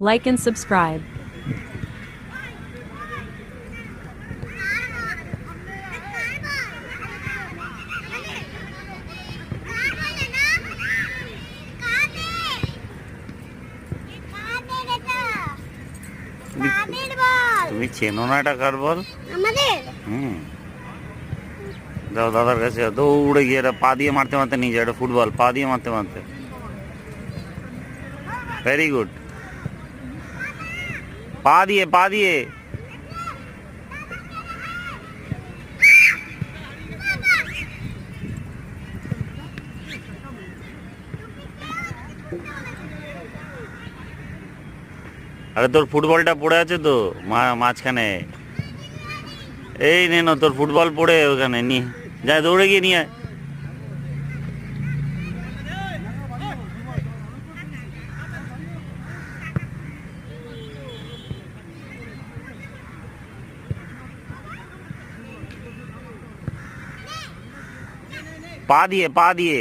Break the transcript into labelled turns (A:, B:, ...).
A: Like and subscribe.
B: তুমি চেনো না এটা কার বল? যাও দাদার কাছে দৌড়ে গিয়ে এটা পা দিয়ে মারতে মারতে নিয়ে যায়। এটা ফুটবল, পা দিয়ে মারতে মারতে। ভেরি গুড, পা দিয়ে পা দিয়ে। আরে তোর ফুটবলটা পড়ে আছে তো মাঝখানে। এই নে না, তোর ফুটবল পড়ে ওখানে নিয়ে যায়, দৌড়ে গিয়ে নিয়ে আয়। পা দিয়ে পা দিয়ে।